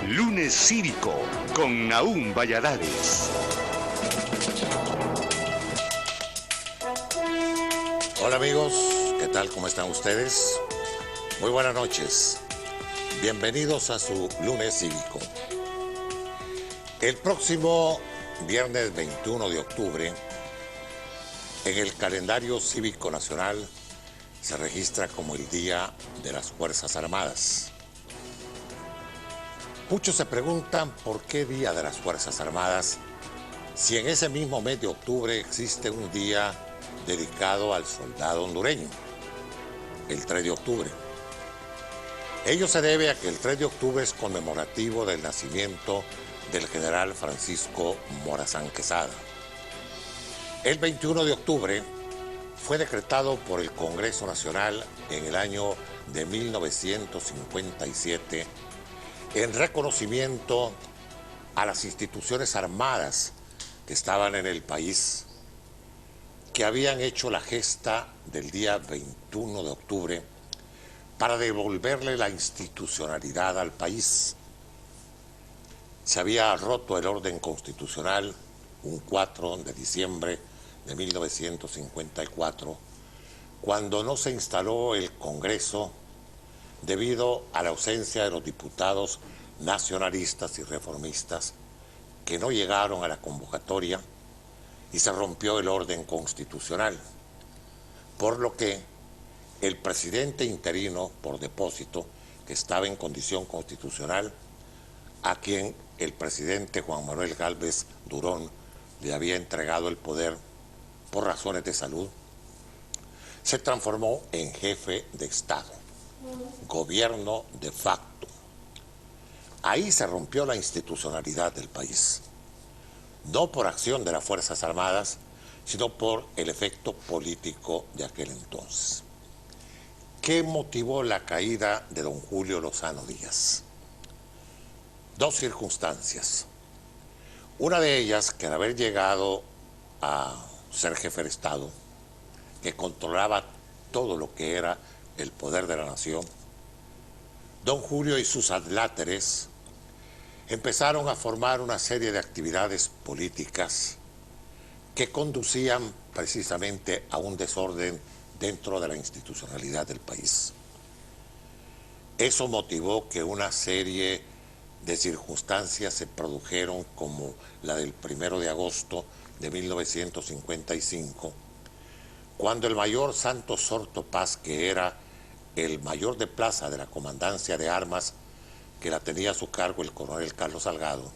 Lunes Cívico con Nahum Valladares. Hola amigos, ¿qué tal? ¿Cómo están ustedes? Muy buenas noches. Bienvenidos a su Lunes Cívico. El próximo viernes 21 de octubre, en el calendario cívico nacional, se registra como el Día de las Fuerzas Armadas. Muchos se preguntan por qué Día de las Fuerzas Armadas, si en ese mismo mes de octubre existe un día dedicado al soldado hondureño, el 3 de octubre. Ello se debe a que el 3 de octubre es conmemorativo del nacimiento del general Francisco Morazán Quesada. El 21 de octubre fue decretado por el Congreso Nacional en el año de 1957 en reconocimiento a las instituciones armadas que estaban en el país, que habían hecho la gesta del día 21 de octubre para devolverle la institucionalidad al país. Se había roto el orden constitucional un 4 de diciembre de 1954, cuando no se instaló el Congreso debido a la ausencia de los diputados nacionalistas y reformistas que no llegaron a la convocatoria, y se rompió el orden constitucional, por lo que el presidente interino por depósito, que estaba en condición constitucional, a quien el presidente Juan Manuel Gálvez Durón le había entregado el poder por razones de salud, se transformó en jefe de Estado, gobierno de facto. Ahí se rompió la institucionalidad del país, no por acción de las Fuerzas Armadas, sino por el efecto político de aquel entonces. ¿Qué motivó la caída de don Julio Lozano Díaz? Dos circunstancias. Una de ellas, que al haber llegado a ser jefe de Estado, que controlaba todo lo que era el poder de la nación, don Julio y sus adláteres empezaron a formar una serie de actividades políticas que conducían precisamente a un desorden dentro de la institucionalidad del país. Eso motivó que una serie de circunstancias se produjeron, como la del 1 de agosto de 1955, cuando el mayor Santos Sorto Paz, que era el mayor de plaza de la comandancia de armas, que la tenía a su cargo el coronel Carlos Salgado,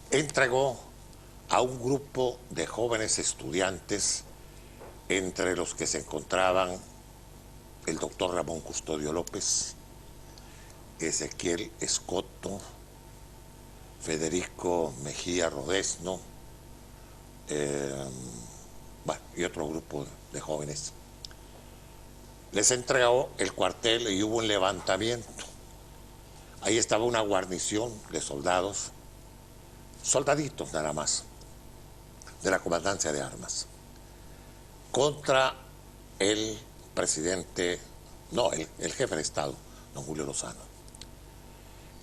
entregó a un grupo de jóvenes estudiantes, entre los que se encontraban el doctor Ramón Custodio López, Ezequiel Escoto, Federico Mejía Rodesno, y otro grupo de jóvenes. Les entregó el cuartel y hubo un levantamiento. Ahí estaba una guarnición de soldados, soldaditos nada más, de la comandancia de armas, contra el presidente, no, el jefe de Estado, don Julio Lozano.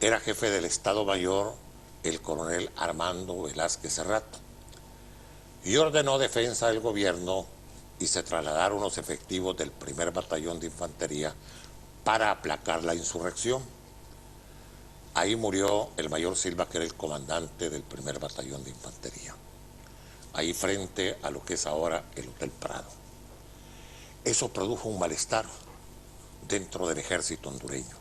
Era jefe del Estado Mayor el coronel Armando Velázquez Serrato, y ordenó defensa del gobierno y se trasladaron los efectivos del 1er Batallón de Infantería para aplacar la insurrección. Ahí murió el mayor Silva, que era el comandante del 1er Batallón de Infantería, ahí frente a lo que es ahora el Hotel Prado. Eso produjo un malestar dentro del ejército hondureño.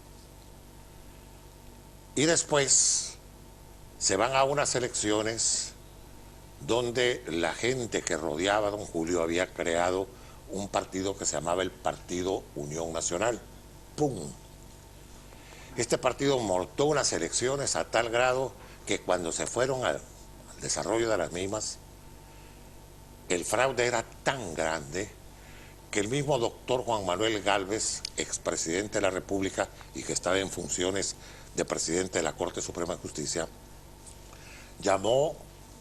Y después se van a unas elecciones donde la gente que rodeaba a don Julio había creado un partido que se llamaba el Partido Unión Nacional. ¡Pum! Este partido montó unas elecciones a tal grado que cuando se fueron al desarrollo de las mismas, el fraude era tan grande que el mismo doctor Juan Manuel Gálvez, expresidente de la República y que estaba en funciones de presidente de la Corte Suprema de Justicia, llamó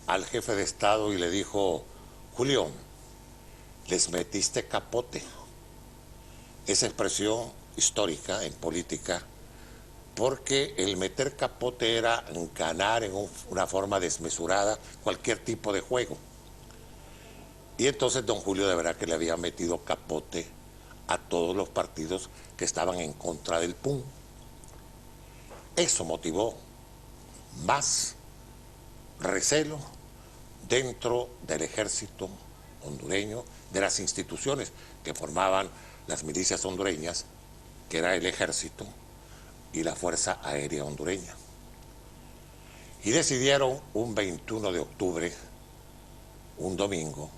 al jefe de Estado y le dijo: Julio, les metiste capote. Esa expresión histórica en política porque el meter capote era ganar en una forma desmesurada cualquier tipo de juego. Y entonces don Julio de verdad que le había metido capote a todos los partidos que estaban en contra del PUN. Eso motivó más recelo dentro del ejército hondureño, de las instituciones que formaban las milicias hondureñas, que era el ejército y la Fuerza Aérea Hondureña. Y decidieron un 21 de octubre, un domingo,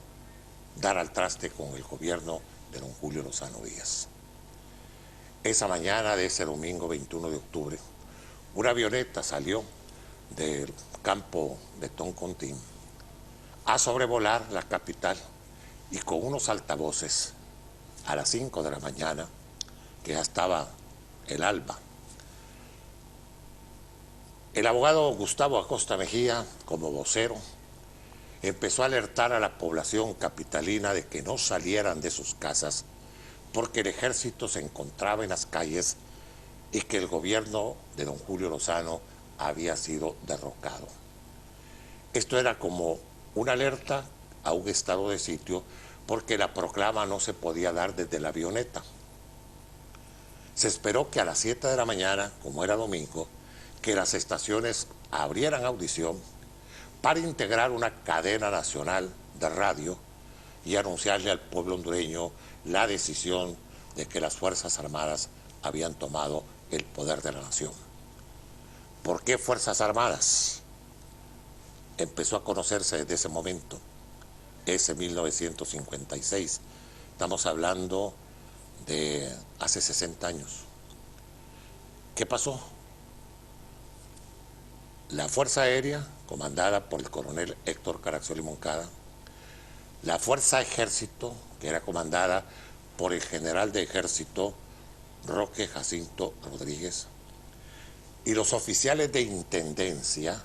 dar al traste con el gobierno de don Julio Lozano Díaz. Esa mañana de ese domingo 21 de octubre, una avioneta salió del campo de Toncontín a sobrevolar la capital y con unos altavoces a las 5 de la mañana, que ya estaba el alba. El abogado Gustavo Acosta Mejía, como vocero, empezó a alertar a la población capitalina de que no salieran de sus casas porque el ejército se encontraba en las calles y que el gobierno de don Julio Lozano había sido derrocado. Esto era como una alerta a un estado de sitio porque la proclama no se podía dar desde la avioneta. Se esperó que a las 7 de la mañana, como era domingo, que las estaciones abrieran audición para integrar una cadena nacional de radio y anunciarle al pueblo hondureño la decisión de que las Fuerzas Armadas habían tomado el poder de la nación. ¿Por qué Fuerzas Armadas? Empezó a conocerse desde ese momento, ese 1956. Estamos hablando de hace 60 años. ¿Qué pasó? La Fuerza Aérea, comandada por el coronel Héctor Caraxoli Moncada, la Fuerza Ejército, que era comandada por el general de Ejército Roque Jacinto Rodríguez, y los oficiales de intendencia,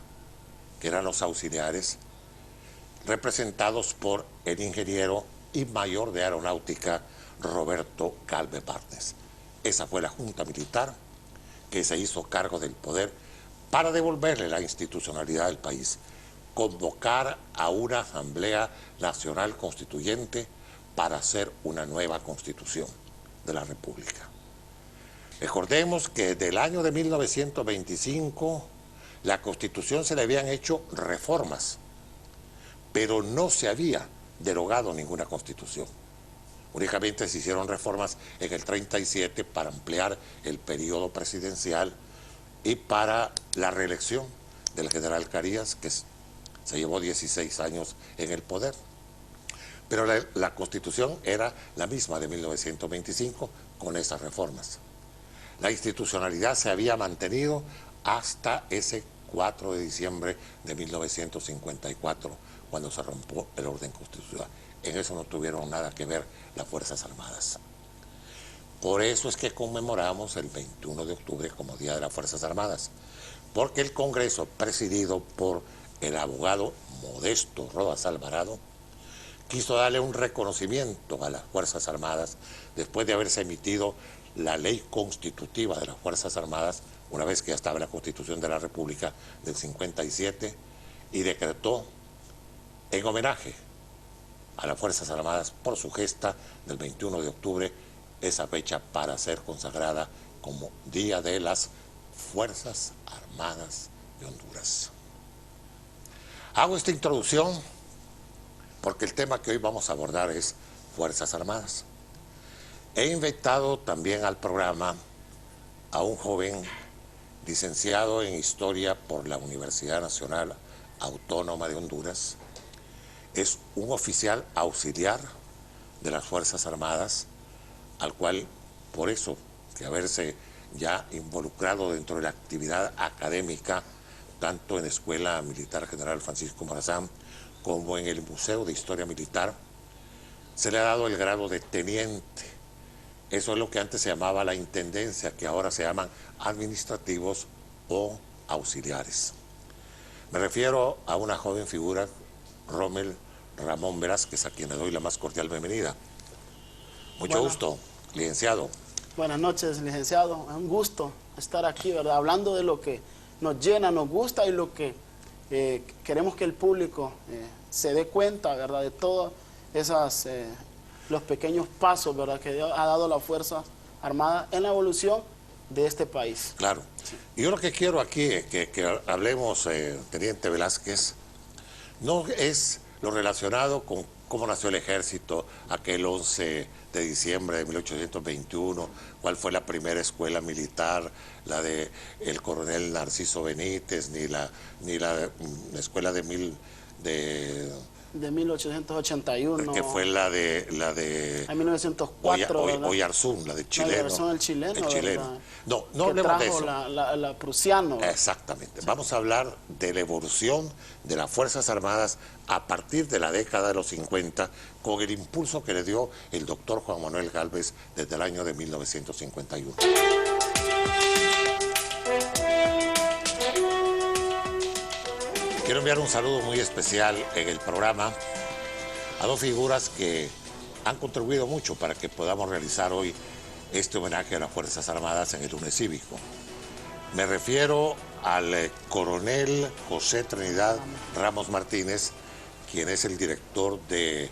que eran los auxiliares, representados por el ingeniero y mayor de aeronáutica Roberto Galvez Barnes. Esa fue la Junta Militar que se hizo cargo del poder para devolverle la institucionalidad del país, convocar a una Asamblea Nacional Constituyente para hacer una nueva Constitución de la República. Recordemos que desde el año de 1925 la Constitución se le habían hecho reformas, pero no se había derogado ninguna Constitución. Únicamente se hicieron reformas en el 37 para ampliar el periodo presidencial y para la reelección del general Carías, que se llevó 16 años en el poder. Pero la Constitución era la misma de 1925 con esas reformas. La institucionalidad se había mantenido hasta ese 4 de diciembre de 1954, cuando se rompió el orden constitucional. En eso no tuvieron nada que ver las Fuerzas Armadas. Por eso es que conmemoramos el 21 de octubre como Día de las Fuerzas Armadas, porque el Congreso, presidido por el abogado Modesto Rodas Alvarado, quiso darle un reconocimiento a las Fuerzas Armadas después de haberse emitido la ley constitutiva de las Fuerzas Armadas, una vez que ya estaba la Constitución de la República del 57, y decretó en homenaje a las Fuerzas Armadas por su gesta del 21 de octubre esa fecha para ser consagrada como Día de las Fuerzas Armadas de Honduras. Hago esta introducción porque el tema que hoy vamos a abordar es Fuerzas Armadas. He invitado también al programa a un joven licenciado en Historia por la Universidad Nacional Autónoma de Honduras. Es un oficial auxiliar de las Fuerzas Armadas, al cual, por eso, que haberse ya involucrado dentro de la actividad académica, tanto en la Escuela Militar General Francisco Morazán como en el Museo de Historia Militar, se le ha dado el grado de teniente. Eso es lo que antes se llamaba la intendencia, que ahora se llaman administrativos o auxiliares. Me refiero a una joven figura, Rommel Ramón Velázquez, a quien le doy la más cordial bienvenida. Mucho gusto, licenciado. Buenas noches, licenciado. Es un gusto estar aquí, ¿verdad? Hablando de lo que nos llena, nos gusta y lo que queremos que el público se dé cuenta, ¿verdad? De todos esos los pequeños pasos, ¿verdad? Que ha dado la Fuerza Armada en la evolución de este país. Claro. Y yo lo que quiero aquí es que hablemos, Teniente Velázquez, no es lo relacionado con cómo nació el ejército aquel 11 de diciembre de 1821, cuál fue la primera escuela militar, la de el coronel Narciso Benítez, ni la escuela de 1881. Que fue la de 1904, Oyarzún, la de chileno. El chileno. No hablemos de eso. La prusiano. Exactamente. Vamos a hablar de la evolución de las Fuerzas Armadas a partir de la década de los 50, con el impulso que le dio el doctor Juan Manuel Gálvez desde el año de 1951. Quiero enviar un saludo muy especial en el programa a dos figuras que han contribuido mucho para que podamos realizar hoy este homenaje a las Fuerzas Armadas en el lunes cívico. Me refiero al coronel José Trinidad Ramos Martínez, quien es el director del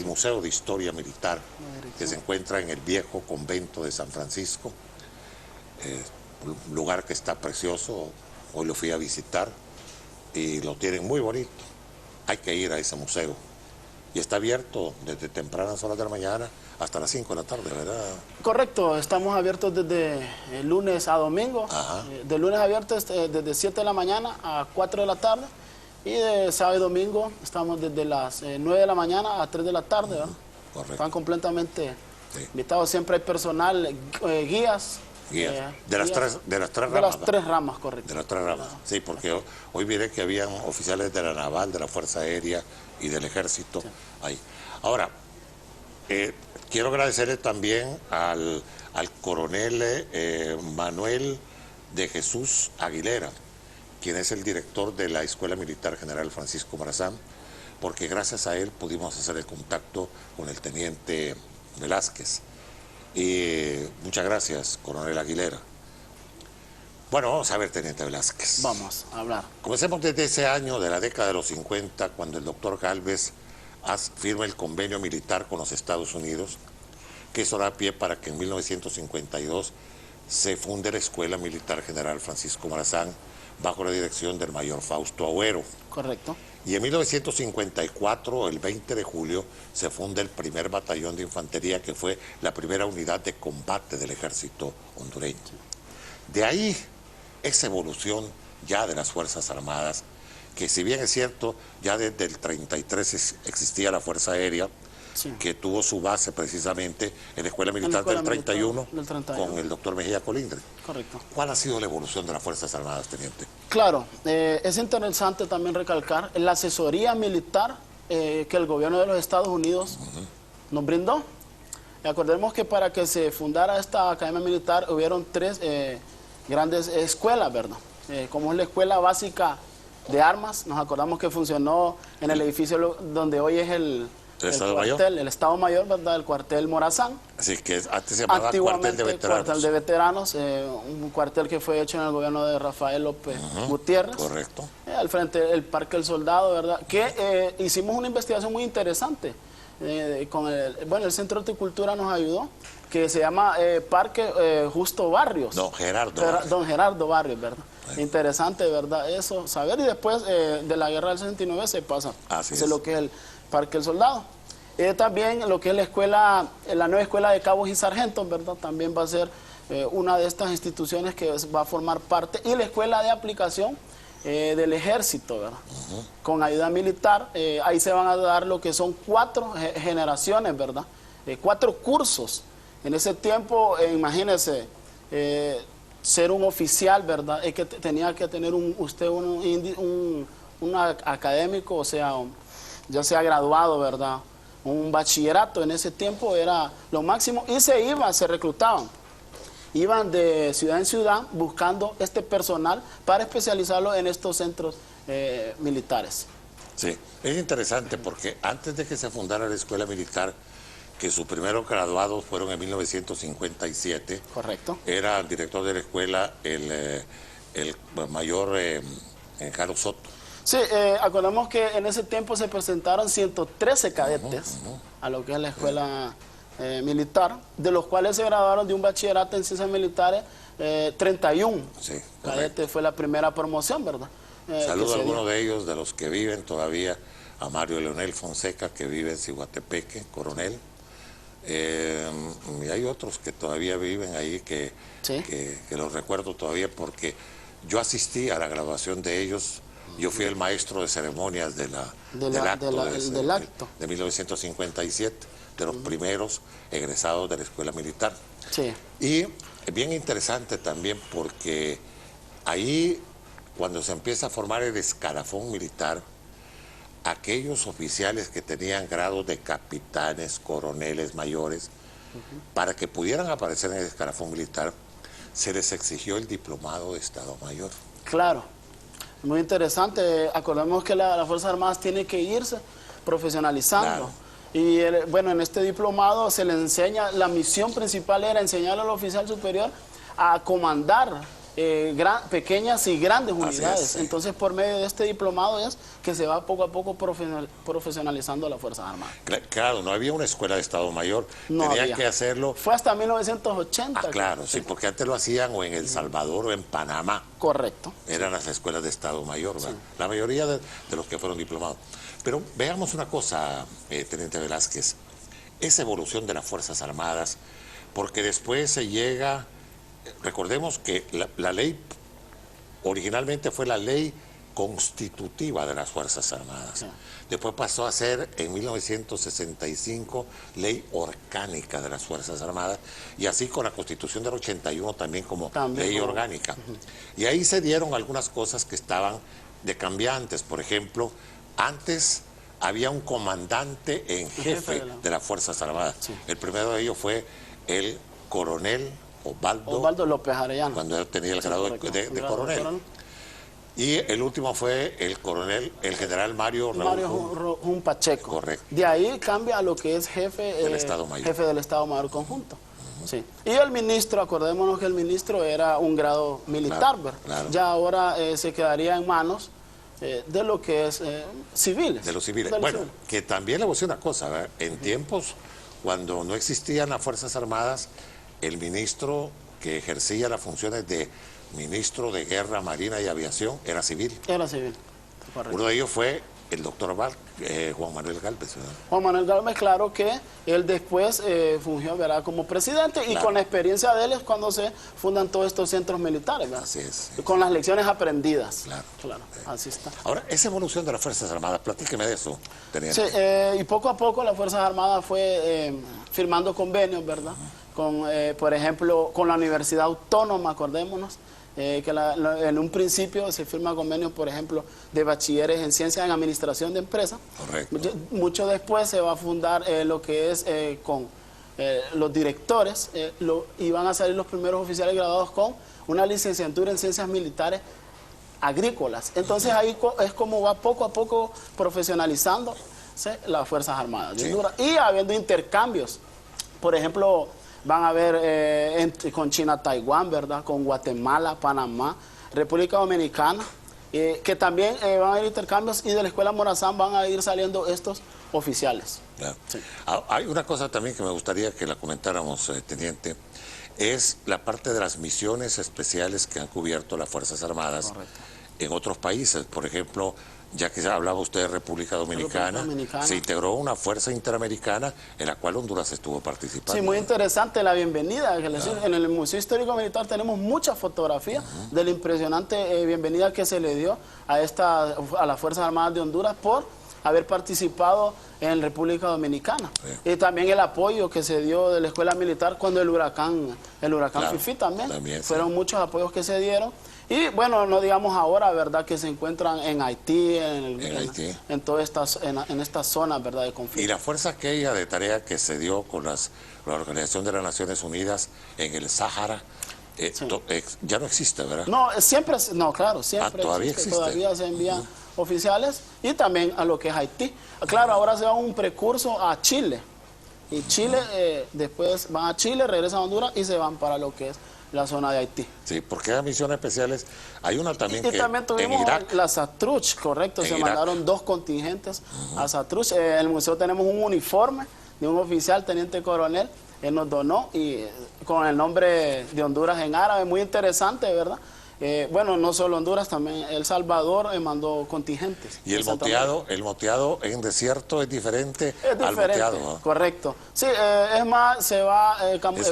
Museo de Historia Militar, que se encuentra en el viejo convento de San Francisco, un lugar que está precioso. Hoy lo fui a visitar y lo tienen muy bonito. Hay que ir a ese museo. Y está abierto desde tempranas horas de la mañana hasta las 5 de la tarde, ¿verdad? Correcto, estamos abiertos desde lunes a domingo. De lunes abiertos desde 7 de la mañana a 4 de la tarde. Y de sábado y domingo estamos desde las 9 de la mañana a 3 de la tarde, ¿verdad? Correcto. Están completamente invitados. Siempre hay personal, guías. De las tres ramas. De las tres ramas, correcto. De las tres ramas, sí, porque hoy miré que habían oficiales de la Naval, de la Fuerza Aérea y del Ejército ahí. Ahora, quiero agradecerle también al coronel Manuel de Jesús Aguilera, quien es el director de la Escuela Militar General Francisco Morazán, porque gracias a él pudimos hacer el contacto con el teniente Velázquez. Y muchas gracias, coronel Aguilera. Bueno, vamos a ver, teniente Velázquez. Vamos a hablar. Comencemos desde ese año de la década de los 50, cuando el doctor Gálvez firma el convenio militar con los Estados Unidos, que eso da pie para que en 1952 se funde la Escuela Militar General Francisco Morazán, bajo la dirección del mayor Fausto Agüero. Correcto. Y en 1954, el 20 de julio, se funda el primer batallón de infantería, que fue la primera unidad de combate del ejército hondureño. De ahí, esa evolución ya de las Fuerzas Armadas, que si bien es cierto, ya desde el 33 existía la Fuerza Aérea, que tuvo su base precisamente en la Escuela Militar del 31, con el doctor Mejía Colindre. Correcto. ¿Cuál ha sido la evolución de las Fuerzas Armadas, teniente? Claro, es interesante también recalcar la asesoría militar que el gobierno de los Estados Unidos nos brindó. Acordemos que para que se fundara esta academia militar hubieron tres grandes escuelas, ¿verdad? Como es la Escuela Básica de Armas, nos acordamos que funcionó en el edificio donde hoy es el Estado Mayor, ¿verdad? El cuartel Morazán. Así que antes se llamaba cuartel de veteranos. Cuartel de veteranos, un cuartel que fue hecho en el gobierno de Rafael López Gutiérrez. Correcto. Al frente del Parque del Soldado, ¿verdad? Que hicimos una investigación muy interesante. Con el Centro de Horticultura nos ayudó, que se llama Parque Justo Barrios. Don Gerardo Barrios. Don Gerardo Barrios, ¿verdad? Interesante, ¿verdad? Eso, saber. Y después de la guerra del 69 se pasa. Así es lo que es el Parque del Soldado. También lo que es la nueva escuela de cabos y sargentos, ¿verdad? También va a ser una de estas instituciones que va a formar parte. Y la escuela de aplicación del ejército, ¿verdad? Con ayuda militar. Ahí se van a dar lo que son 4 generaciones, ¿verdad? 4 cursos. En ese tiempo, imagínense, ser un oficial, ¿verdad? Es que tenía que tener un académico, o sea, ya sea graduado, ¿verdad? Un bachillerato en ese tiempo era lo máximo, y se reclutaban. Iban de ciudad en ciudad buscando este personal para especializarlo en estos centros militares. Sí, es interesante porque antes de que se fundara la escuela militar, que sus primeros graduados fueron en 1957. Correcto. Era el director de la escuela el mayor Carlos Soto. Sí, acordamos que en ese tiempo se presentaron 113 cadetes a lo que es la escuela militar, de los cuales se graduaron de un bachillerato en ciencias militares 31. Sí, cadetes fue la primera promoción, ¿verdad? Saludo a algunos de ellos, de los que viven todavía, a Mario Leonel Fonseca, que vive en Ciguatepeque, coronel. Y hay otros que todavía viven ahí, que los recuerdo todavía porque yo asistí a la graduación de ellos. Yo fui el maestro de ceremonias del acto de 1957, de los primeros egresados de la escuela militar. Sí. Y es bien interesante también porque ahí, cuando se empieza a formar el escalafón militar, aquellos oficiales que tenían grados de capitanes, coroneles, mayores, para que pudieran aparecer en el escalafón militar, se les exigió el diplomado de Estado Mayor. Claro, muy interesante. Acordemos que las Fuerzas Armadas tienen que irse profesionalizando. Claro. Y bueno, en este diplomado se le enseña, la misión principal era enseñar al oficial superior a comandar pequeñas y grandes unidades. Sí. Entonces, por medio de este diplomado es que se va poco a poco profesionalizando las Fuerzas Armadas. Claro, no había una escuela de Estado Mayor, tenían que hacerlo. Fue hasta 1980. Claro, sí, porque antes lo hacían o en El Salvador o en Panamá. Correcto. Eran las escuelas de Estado Mayor, ¿verdad? La mayoría de los que fueron diplomados. Pero veamos una cosa, Teniente Velázquez, esa evolución de las Fuerzas Armadas, porque después se llega. Recordemos que la ley originalmente fue la ley constitutiva de las Fuerzas Armadas. Sí. Después pasó a ser, en 1965, ley orgánica de las Fuerzas Armadas, y así con la Constitución del 81 también como ley orgánica. Y ahí se dieron algunas cosas que estaban de cambiantes. Por ejemplo, antes había un comandante en jefe de las Fuerzas Armadas. Sí. El primero de ellos fue el coronel Osvaldo López Arellano, cuando él tenía el grado de coronel. Y el último fue el general Mario Raúl Pacheco. Correcto. De ahí cambia a lo que es jefe del Estado Mayor Conjunto. Sí. Y el ministro, acordémonos que el ministro era un grado militar, ¿verdad? Claro. Ya ahora se quedaría en manos de lo que es civiles. De los civiles. Bueno, que también le voy a decir una cosa, ¿verdad? En tiempos cuando no existían las Fuerzas Armadas, el ministro que ejercía las funciones de ministro de Guerra, Marina y Aviación era civil. Era civil, correcto. Uno de ellos fue el doctor Juan Manuel Gálvez, ¿verdad? Juan Manuel Gálvez, claro que él después fungió, ¿verdad?, como presidente, y con la experiencia de él es cuando se fundan todos estos centros militares, ¿verdad? Así es. Sí. Con las lecciones aprendidas. Claro. Así está. Ahora, esa evolución de las Fuerzas Armadas, platíqueme de eso, teniente. Sí, y poco a poco las Fuerzas Armadas fue firmando convenios, ¿verdad? Con, por ejemplo, con la Universidad Autónoma, acordémonos, que en un principio se firma convenios, por ejemplo, de bachilleres en ciencias en administración de empresas. Correcto. Mucho después se va a fundar lo que es con los directores, y van a salir los primeros oficiales graduados con una licenciatura en ciencias militares agrícolas. Entonces ahí es como va poco a poco profesionalizándose las Fuerzas Armadas de Honduras, y habiendo intercambios. Por ejemplo, van a haber con China, Taiwán, ¿verdad?, con Guatemala, Panamá, República Dominicana, que también van a haber intercambios, y de la Escuela Morazán van a ir saliendo estos oficiales. Claro. Sí. Hay una cosa también que me gustaría que la comentáramos, teniente, es la parte de las misiones especiales que han cubierto las Fuerzas Armadas. Correcto. En otros países. Por ejemplo, ya que hablaba usted de República Dominicana, se integró una fuerza interamericana en la cual Honduras estuvo participando. Sí, muy interesante la bienvenida. En el Museo Histórico Militar tenemos muchas fotografías de la impresionante bienvenida que se le dio a las Fuerzas Armadas de Honduras por haber participado en República Dominicana. Sí. Y también el apoyo que se dio de la Escuela Militar cuando el huracán Fifi también. Fueron muchos apoyos que se dieron. Y bueno, no digamos ahora, ¿verdad?, que se encuentran en Haití, en todas estas zonas, ¿verdad?, de conflicto. Y la fuerza aquella de tarea que se dio con la Organización de las Naciones Unidas en el Sáhara, ya no existe, ¿verdad? No, claro, siempre todavía existe. Todavía se envían oficiales, y también a lo que es Haití. Claro, ahora se da un precurso a Chile, Y Chile, después van a Chile, regresan a Honduras y se van para lo que es la zona de Haití. Sí, porque hay misiones especiales. Hay una también Y que también tuvimos en Irak. la Satruch, correcto, se mandaron 2 contingentes a Satruch. En el museo tenemos un uniforme de un oficial, teniente coronel, él nos donó y con el nombre de Honduras en árabe, muy interesante, ¿verdad? Bueno, no solo Honduras, también El Salvador mandó contingentes. Y el moteado en desierto es diferente, Es al diferente, moteado, ¿no? correcto. Sí, es más, se va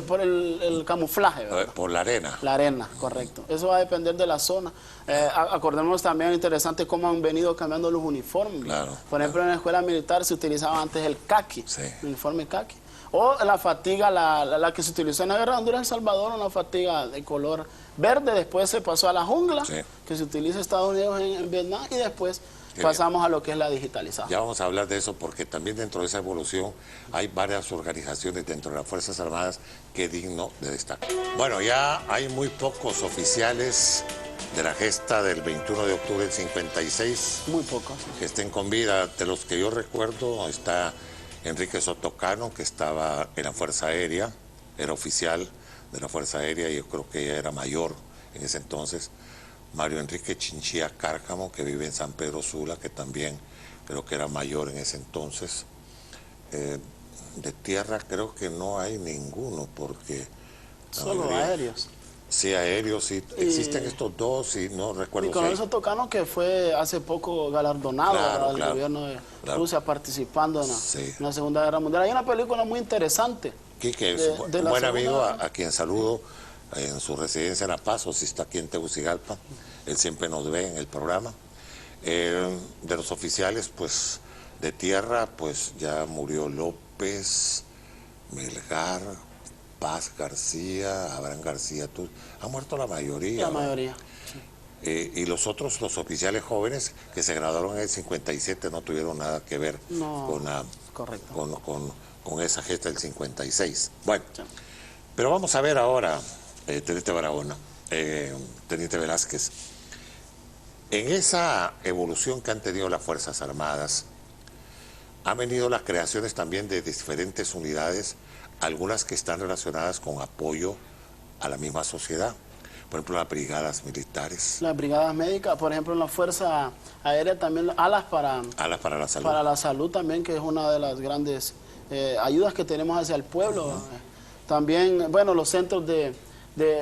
por el camuflaje, ¿verdad? Por la arena. La arena, correcto. Eso va a depender de la zona. Acordémonos también, interesante cómo han venido cambiando los uniformes. Claro, Por ejemplo, en la escuela militar se utilizaba antes el caqui, Sí. el uniforme caqui. O la fatiga, la que se utilizó en la guerra de Honduras El Salvador, una fatiga de color verde. Después se pasó a la jungla, Sí. que se utiliza en Estados Unidos, en Vietnam, y después pasamos a lo que es la digitalización. Ya vamos a hablar de eso porque también dentro de esa evolución hay varias organizaciones dentro de las Fuerzas Armadas que es digno de destacar. Bueno, ya hay muy pocos oficiales de la gesta del 21 de octubre del 56 Muy pocos. que estén con vida. De los que yo recuerdo está Enrique Sotocano, que estaba en la Fuerza Aérea, era oficial de la Fuerza Aérea y yo creo que ella era mayor en ese entonces. Mario Enrique Chinchilla Cárcamo, que vive en San Pedro Sula, que también creo que era mayor en ese entonces. De tierra creo que no hay ninguno, porque Solo aéreos. Sí, aéreos, sí. Existen estos dos y no recuerdo Y con si hay- eso Tocano, que fue hace poco galardonado, Claro, ¿verdad? El claro, gobierno de claro. Rusia participando en Sí. la Segunda Guerra Mundial. Hay una película muy interesante. Quique es un de la buen Segunda amigo Guerra. a quien saludo en su residencia en La Paz, o si está aquí en Tegucigalpa. Él siempre nos ve en el programa. De los oficiales, pues, de tierra, pues ya murió López, Melgar, Paz García, Abraham García. Han muerto la mayoría. La ¿no? mayoría. Y los otros, los oficiales jóvenes que se graduaron en el 57, no tuvieron nada que ver No, con, correcto. con esa gesta del 56. Bueno, pero vamos a ver ahora, Teniente Barahona, Teniente Velázquez, en esa evolución que han tenido las Fuerzas Armadas, han venido las creaciones también de diferentes unidades, algunas que están relacionadas con apoyo a la misma sociedad. Por ejemplo, las brigadas militares, Las brigadas médicas, por ejemplo, en la Fuerza Aérea también, alas para la salud. para la salud también, que es una de las grandes ayudas que tenemos hacia el pueblo. También, bueno, los centros de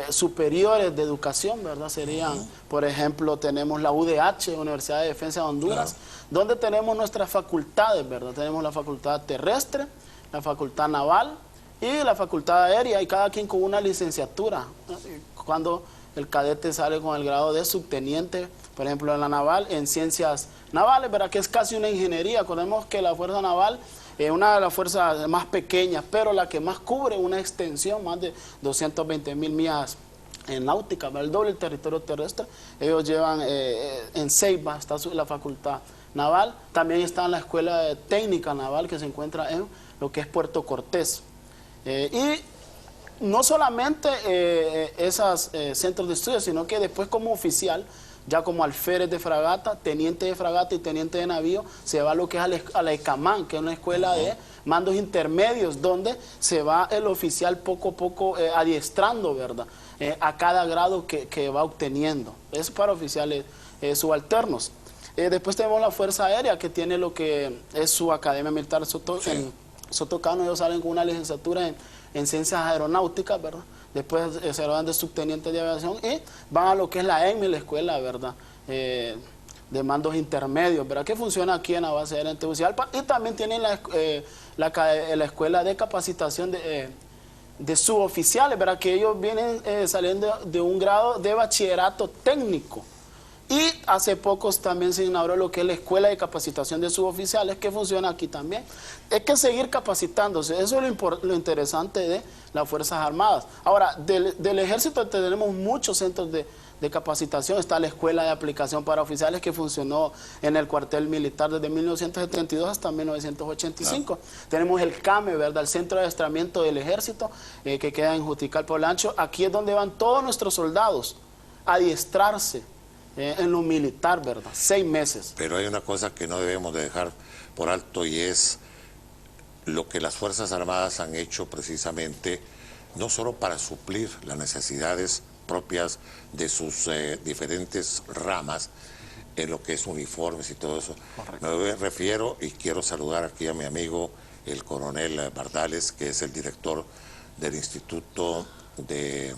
superiores de educación, ¿verdad? Serían, por ejemplo, tenemos la UDH, Universidad de Defensa de Honduras, donde tenemos nuestras facultades, ¿verdad? Tenemos la facultad terrestre, la facultad naval y la facultad aérea, y cada quien con una licenciatura. Cuando el cadete sale con el grado de subteniente, por ejemplo, en la naval, en ciencias navales, ¿verdad? Que es casi una ingeniería. Acordemos que la Fuerza Naval es una de las fuerzas más pequeñas, pero la que más cubre una extensión, más de 220.000 millas en náutica, ¿verdad? El doble del territorio terrestre. Ellos llevan en Ceiba, está la facultad naval. También está en la escuela técnica naval que se encuentra en lo que es Puerto Cortés. Y no solamente esos centros de estudio, sino que después como oficial, ya como alférez de fragata, teniente de fragata y teniente de navío, se va a lo que es a la ECAMAN, que es una escuela de mandos intermedios, donde se va el oficial poco a poco adiestrando, ¿verdad? A cada grado que va obteniendo. Es para oficiales subalternos. Después tenemos la Fuerza Aérea, que tiene lo que es su Academia Militar en Sotocano. Ellos salen con una licenciatura en Ciencias Aeronáuticas, ¿verdad? Después se graduan de subteniente de aviación y van a lo que es la EMI, la escuela, ¿verdad? De mandos intermedios, ¿verdad? Que funciona aquí en la base aérea en Tegucigalpa. Y también tienen la escuela de capacitación de suboficiales, ¿verdad? Que ellos vienen saliendo de un grado de bachillerato técnico. Y hace pocos también se inauguró lo que es la Escuela de Capacitación de Suboficiales, que funciona aquí también. Es que seguir capacitándose, eso es lo interesante de las Fuerzas Armadas. Ahora, del Ejército tenemos muchos centros de capacitación. Está la Escuela de Aplicación para Oficiales, que funcionó en el cuartel militar desde 1972 hasta 1985. Tenemos el CAME, ¿verdad? El Centro de Adiestramiento del Ejército, que queda en Juticalpa Olancho. Aquí es donde van todos nuestros soldados a adiestrarse en lo militar, ¿verdad? 6 meses. Pero hay una cosa que no debemos de dejar por alto y es lo que las Fuerzas Armadas han hecho precisamente, no solo para suplir las necesidades propias de sus diferentes ramas, en lo que es uniformes y todo eso. Correcto. Me refiero y quiero saludar aquí a mi amigo, el coronel Bardales, que es el director del Instituto de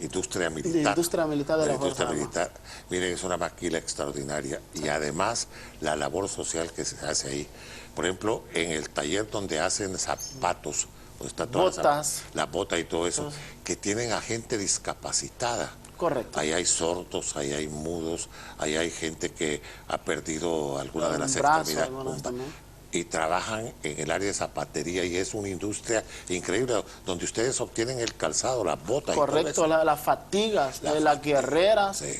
Industria Militar. De Industria Militar de la Fuerza Militar. Miren, es una maquila extraordinaria. Sí. Y además la labor social que se hace ahí. Por ejemplo, en el taller donde hacen zapatos, está botas, la bota y todo eso, que tienen a gente discapacitada. Correcto. Ahí hay sordos, ahí hay mudos, ahí hay gente que ha perdido alguna de las extremidades. Y trabajan en el área de zapatería y es una industria increíble donde ustedes obtienen el calzado, las botas. Correcto, las fatigas, las guerreras. Sí.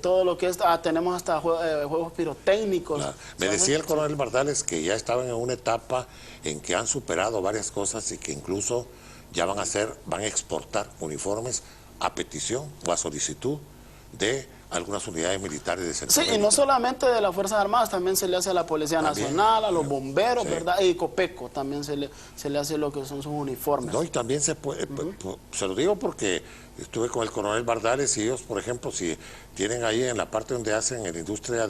Todo lo que es, tenemos hasta juegos pirotécnicos. Claro. Me decía el coronel Bardales que ya estaban en una etapa en que han superado varias cosas y que incluso ya van a exportar uniformes a petición o a solicitud de algunas unidades militares de Centroamérica. Sí, y no solamente de las Fuerzas Armadas, también se le hace a la Policía Nacional, a los bomberos, sí, ¿verdad? Y Copeco también se le hace lo que son sus uniformes. No, y también se puede, se lo digo porque estuve con el coronel Bardales y ellos, por ejemplo, si tienen ahí en la parte donde hacen en la industria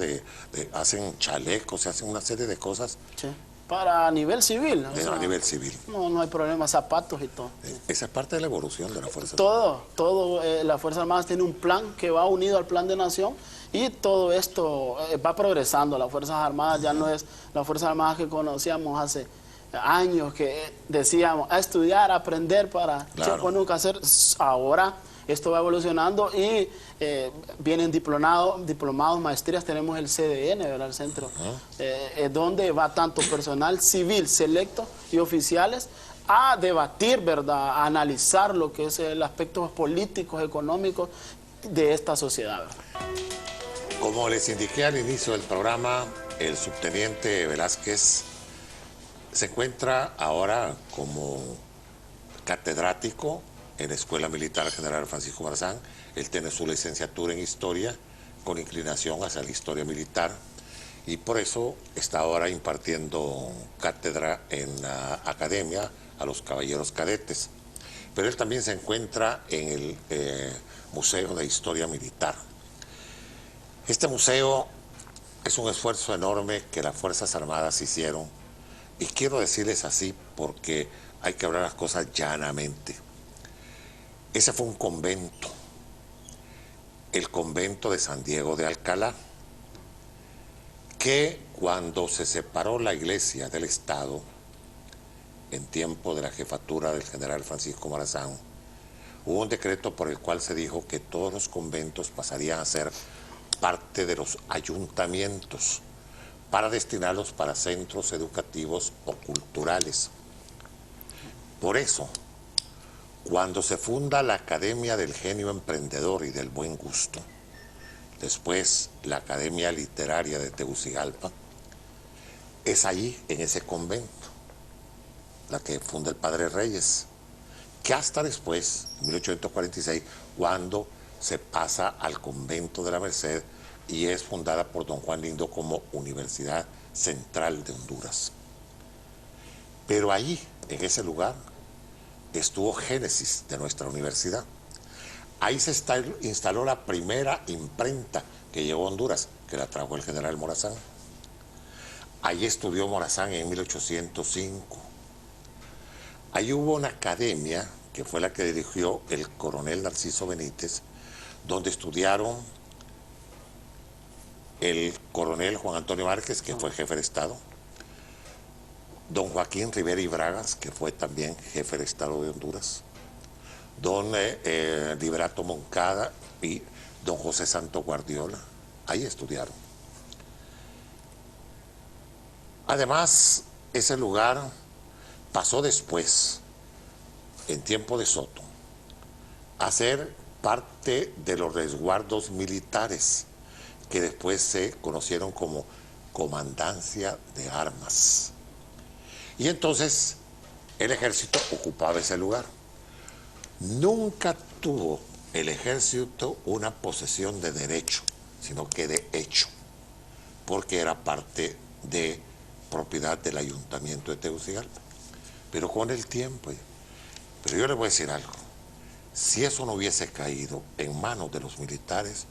hacen chalecos, se hacen una serie de cosas. Sí. Para a nivel civil. A nivel civil. No hay problema, zapatos y todo. Esa es parte de la evolución de la Fuerza Armada. Todo, la Fuerza Armada tiene un plan que va unido al plan de nación y todo esto va progresando. Las Fuerzas Armadas ya no es la Fuerza Armada que conocíamos hace años, que decíamos a estudiar, a aprender para nunca hacer. Ahora esto va evolucionando y vienen diplomados, maestrías, tenemos el CDN, ¿verdad? El centro, donde va tanto personal civil selecto y oficiales a debatir, ¿verdad? A analizar lo que es el aspecto políticos, económicos de esta sociedad, ¿verdad? Como les indiqué al inicio del programa, el subteniente Velázquez se encuentra ahora como catedrático en la Escuela Militar General Francisco Morazán. Él tiene su licenciatura en Historia con inclinación hacia la Historia Militar y por eso está ahora impartiendo cátedra en la Academia a los Caballeros Cadetes. Pero él también se encuentra en el Museo de Historia Militar. Este museo es un esfuerzo enorme que las Fuerzas Armadas hicieron y quiero decirles así porque hay que hablar las cosas llanamente. Ese fue un convento, el convento de San Diego de Alcalá, que cuando se separó la iglesia del Estado, en tiempo de la jefatura del general Francisco Morazán, hubo un decreto por el cual se dijo que todos los conventos pasarían a ser parte de los ayuntamientos para destinarlos para centros educativos o culturales. Por eso, cuando se funda la Academia del Genio Emprendedor y del Buen Gusto, después la Academia Literaria de Tegucigalpa, es allí, en ese convento, la que funda el Padre Reyes, que hasta después, en 1846, cuando se pasa al convento de la Merced y es fundada por don Juan Lindo como Universidad Central de Honduras. Pero allí, en ese lugar, estuvo génesis de nuestra universidad. Ahí se instaló la primera imprenta que llegó a Honduras, que la trajo el general Morazán. Allí estudió Morazán en 1805. Ahí hubo una academia, que fue la que dirigió el coronel Narciso Benítez, donde estudiaron el coronel Juan Antonio Márquez, que fue jefe de Estado, don Joaquín Rivera y Bragas, que fue también jefe de Estado de Honduras, don Liberato Moncada y don José Santo Guardiola. Ahí estudiaron. Además, ese lugar pasó después, en tiempo de Soto, a ser parte de los resguardos militares que después se conocieron como Comandancia de Armas. Y entonces el ejército ocupaba ese lugar. Nunca tuvo el ejército una posesión de derecho, sino que de hecho, porque era parte de propiedad del Ayuntamiento de Tegucigalpa. Pero con el tiempo, pero yo les voy a decir algo, si eso no hubiese caído en manos de los militares,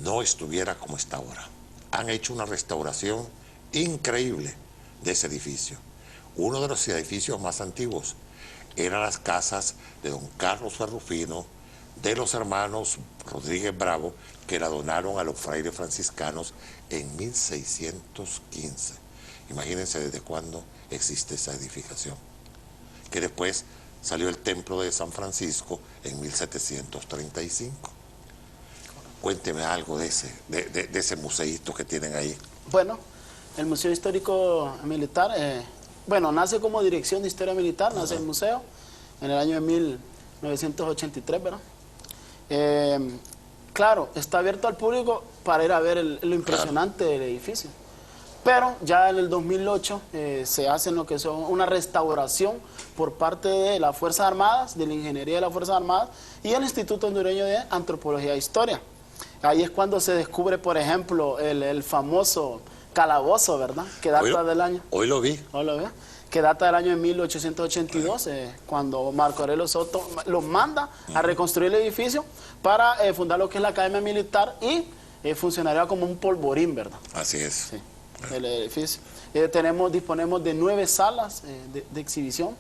no estuviera como está ahora. Han hecho una restauración increíble de ese edificio. Uno de los edificios más antiguos eran las casas de don Carlos Ferrufino, de los hermanos Rodríguez Bravo, que la donaron a los frailes franciscanos en 1615. Imagínense desde cuándo existe esa edificación. Que después salió el templo de San Francisco en 1735. Cuénteme algo de ese museíto que tienen ahí. Bueno, el Museo Histórico Militar, bueno, nace como Dirección de Historia Militar, nace el museo en el año de 1983, ¿verdad? Claro, está abierto al público para ir a ver lo impresionante del edificio. Pero ya en el 2008 se hace lo que son una restauración por parte de las Fuerzas Armadas, de la Ingeniería de las Fuerzas Armadas y el Instituto Hondureño de Antropología e Historia. Ahí es cuando se descubre, por ejemplo, el famoso calabozo, ¿verdad? Que data del año... Hoy lo vi. Hoy lo vi. Que data del año de 1882, cuando Marco Aurelio Soto los manda a reconstruir el edificio para fundar lo que es la Academia Militar y funcionaría como un polvorín, ¿verdad? Así es. Sí, el edificio. Disponemos de 9 salas de exhibición,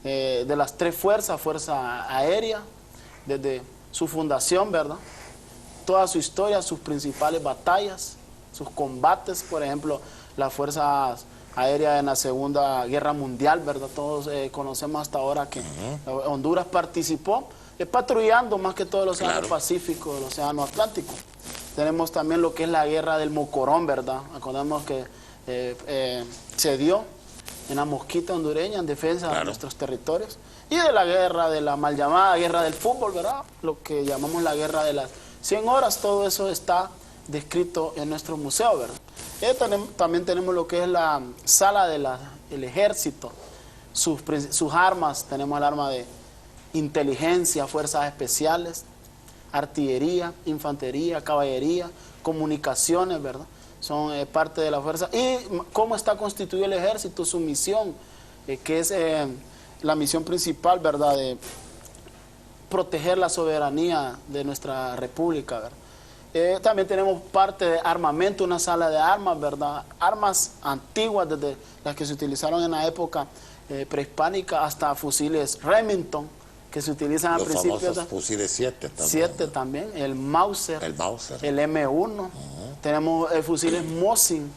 de las 3 fuerzas, Fuerza Aérea, desde su fundación, ¿verdad? Toda su historia, sus principales batallas, sus combates, por ejemplo, las fuerzas aéreas en la Segunda Guerra Mundial, ¿verdad? Todos conocemos hasta ahora que Honduras participó patrullando más que todo el Océano Pacífico, el Océano Atlántico. Tenemos también lo que es la Guerra del Mocorón, ¿verdad? Acordamos que se dio en la Mosquita hondureña en defensa de nuestros territorios. Y de la guerra, de la mal llamada Guerra del Fútbol, ¿verdad? Lo que llamamos la Guerra de las 100 horas, todo eso está descrito en nuestro museo, ¿verdad? También tenemos lo que es la sala del ejército, sus armas. Tenemos el arma de inteligencia, fuerzas especiales, artillería, infantería, caballería, comunicaciones, ¿verdad? Son parte de la fuerza. Y cómo está constituido el ejército, su misión, que es la misión principal, ¿verdad?, de proteger la soberanía de nuestra república, ¿verdad? También tenemos parte de armamento, una sala de armas, ¿verdad? Armas antiguas, desde las que se utilizaron en la época prehispánica hasta fusiles Remington, que se utilizan al principio. Los famosos fusiles 7 también. 7 también, el Mauser, el M1. Tenemos fusiles Mosin.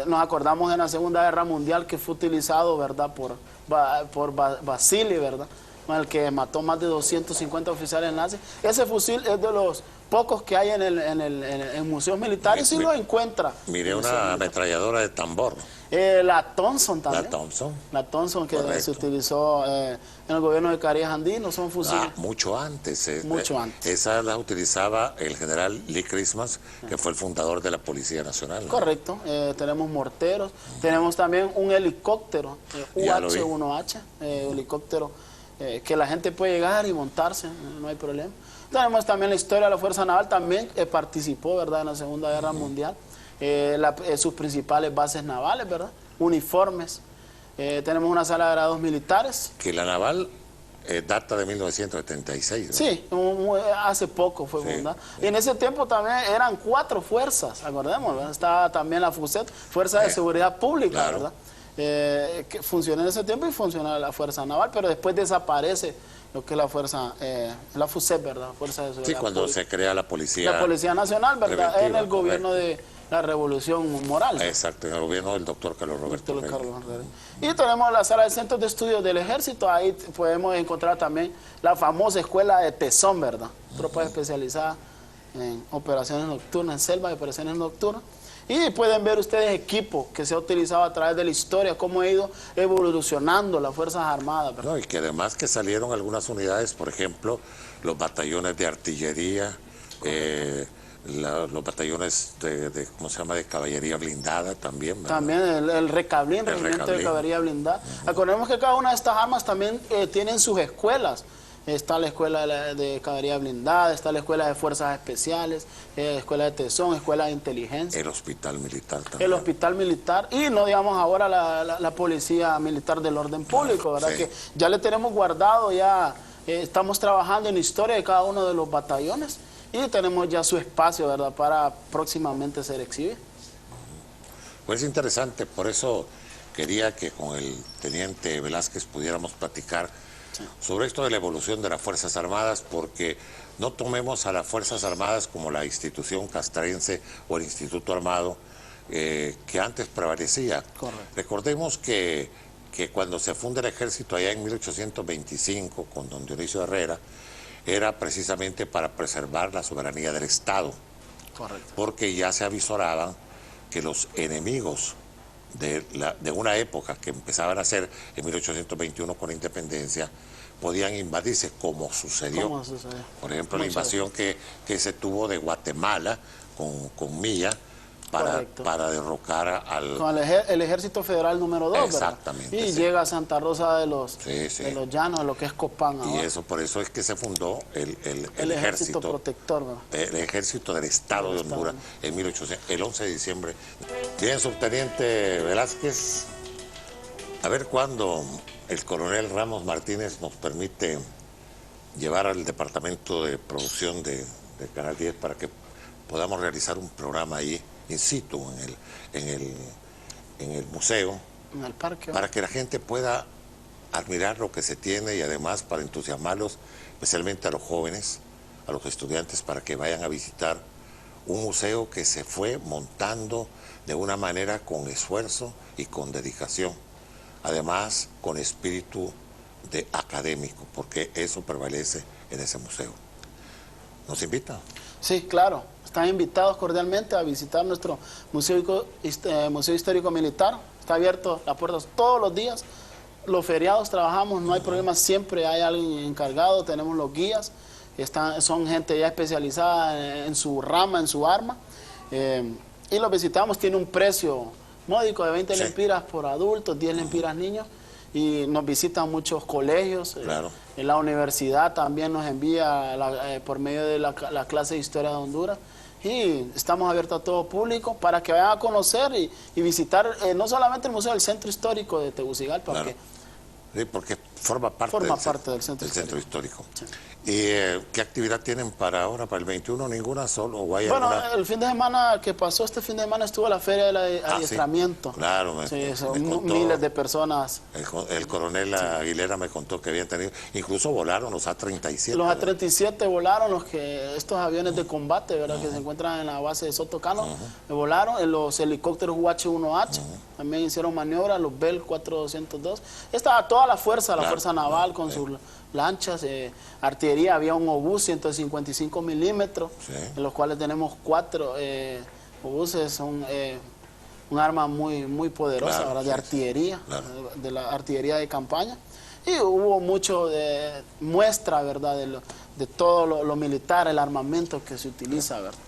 Nos acordamos en la Segunda Guerra Mundial que fue utilizado, ¿verdad?, por Basili, ¿verdad?, el que mató más de 250 oficiales nazis. Ese fusil es de los pocos que hay en museos militares y lo encuentra. Miré una ametralladora de tambor. La Thompson también. La Thompson. La Thompson que se utilizó en el gobierno de Carías Andino, son fusiles. Mucho antes. Mucho antes. Esa la utilizaba el general Lee Christmas, que fue el fundador de la Policía Nacional, ¿no? Correcto. Tenemos morteros. Tenemos también un helicóptero, UH-1H, helicóptero que la gente puede llegar y montarse, no hay problema. Tenemos también la historia de la Fuerza Naval, también participó, ¿verdad?, en la Segunda Guerra Mundial. Sus principales bases navales, ¿verdad?, uniformes. Tenemos una sala de grados militares. Que la naval data de 1976, ¿no? Sí, hace poco fue fundada. Y en ese tiempo también eran 4 fuerzas, acordemos, ¿verdad? Estaba también la FUSET, Fuerza de Seguridad Pública, ¿verdad?, que funcionó en ese tiempo y funciona la Fuerza Naval, pero después desaparece lo que es la fuerza, la FUSEP, ¿verdad?, Fuerza de Seguridad Pública. Sí, cuando se crea la Policía. La Policía Nacional, ¿verdad?, en el gobierno de la Revolución Moral. Exacto, en el gobierno del doctor Carlos Roberto Reyes. Y tenemos la sala de centros de estudios del Ejército, ahí podemos encontrar también la famosa escuela de Tesón, ¿verdad?, tropa especializada en operaciones nocturnas, en selva de operaciones nocturnas. Y pueden ver ustedes equipo que se ha utilizado a través de la historia, cómo ha ido evolucionando las Fuerzas Armadas, ¿verdad? No, y que además que salieron algunas unidades, por ejemplo, los batallones de artillería, los batallones ¿cómo se llama?, de caballería blindada también, ¿verdad? También el Regimiento de Caballería Blindada. Acordemos que cada una de estas armas también tienen sus escuelas. está la escuela de caballería blindada, está la escuela de fuerzas especiales, escuela de tesón, escuela de inteligencia. El hospital militar también. El hospital militar y no digamos ahora la policía militar del orden público, ¿verdad? Sí. Que ya le tenemos guardado, ya estamos trabajando en la historia de cada uno de los batallones y tenemos ya su espacio, ¿verdad? Para próximamente ser exhibido. Pues es interesante, por eso quería que con el teniente Velázquez pudiéramos platicar sobre esto de la evolución de las Fuerzas Armadas, porque no tomemos a las Fuerzas Armadas como la institución castrense o el Instituto Armado que antes prevalecía. Correcto. Recordemos que cuando se funda el ejército allá en 1825 con don Dionisio Herrera, era precisamente para preservar la soberanía del Estado. Correcto. Porque ya se avisoraban que los enemigos de una época que empezaban a ser en 1821 con la independencia, podían invadirse, como sucedió. ¿Cómo sucedió? Por ejemplo, la invasión que se tuvo de Guatemala con Milla para derrocar al... Con el ejército federal número 2, exactamente, ¿verdad? Y sí. llega a Santa Rosa de los Llanos, de lo que es Copán ahora. Y eso, por eso es que se fundó el ejército protector, ¿verdad? El ejército del Estado de Honduras en el 11 de diciembre. Bien, subteniente Velázquez, a ver cuándo el coronel Ramos Martínez nos permite llevar al departamento de producción de Canal 10 para que podamos realizar un programa ahí in situ en el museo, en el parque, para que la gente pueda admirar lo que se tiene y además para entusiasmarlos, especialmente a los jóvenes, a los estudiantes, para que vayan a visitar un museo que se fue montando de una manera con esfuerzo y con dedicación, además con espíritu de académico, porque eso prevalece en ese museo. ¿Nos invita? Sí, claro. Están invitados cordialmente a visitar nuestro Museo Histórico Militar. Está abierto las puertas todos los días. Los feriados trabajamos, no hay problema, siempre hay alguien encargado, tenemos los guías, son gente ya especializada en su rama, en su arma. Y los visitamos, tiene un precio módico de 20 lempiras por adultos, 10 lempiras niños. Y nos visitan muchos colegios. Claro. En la universidad también nos envía por medio de la clase de Historia de Honduras. Y estamos abiertos a todo público para que vayan a conocer y visitar no solamente el museo, el centro histórico de Tegucigalpa. Claro. Sí, porque forma parte del centro histórico. Sí. ¿Y qué actividad tienen para ahora, para el 21? ¿Ninguna solo? ¿O hay bueno, alguna? el fin de semana que pasó, este fin de semana estuvo la feria del adiestramiento. Sí. Claro, son contó, miles de personas. El coronel Aguilera me contó que habían tenido, incluso volaron los A-37. Los A-37 volaron, estos aviones de combate, ¿verdad? Que se encuentran en la base de Sotocano, volaron, los helicópteros UH-1H, también hicieron maniobras, los Bell 402. Estaba toda la fuerza, fuerza naval con sus lanchas, artillería, había un obús 155 milímetros, en los cuales tenemos 4 obuses, son un arma muy poderosa, ¿verdad? De artillería, de la artillería de campaña. Y hubo mucho de muestra, ¿verdad? De todo lo militar, el armamento que se utiliza, ¿verdad?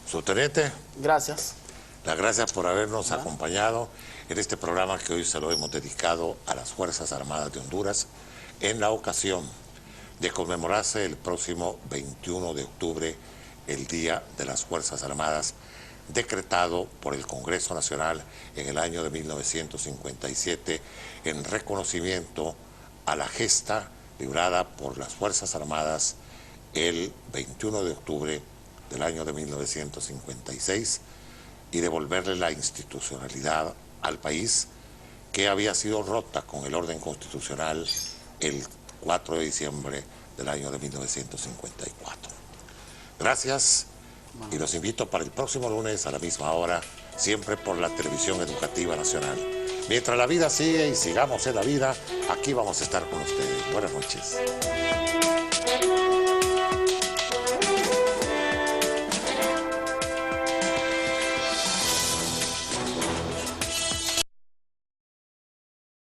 Subteniente. Gracias. Las gracias por habernos acompañado en este programa que hoy se lo hemos dedicado a las Fuerzas Armadas de Honduras en la ocasión de conmemorarse el próximo 21 de octubre el Día de las Fuerzas Armadas, decretado por el Congreso Nacional en el año de 1957 en reconocimiento a la gesta librada por las Fuerzas Armadas el 21 de octubre del año de 1956 y devolverle la institucionalidad al país que había sido rota con el orden constitucional el 4 de diciembre del año de 1954. Gracias y los invito para el próximo lunes a la misma hora, siempre por la Televisión Educativa Nacional. Mientras la vida sigue y sigamos en la vida, aquí vamos a estar con ustedes. Buenas noches.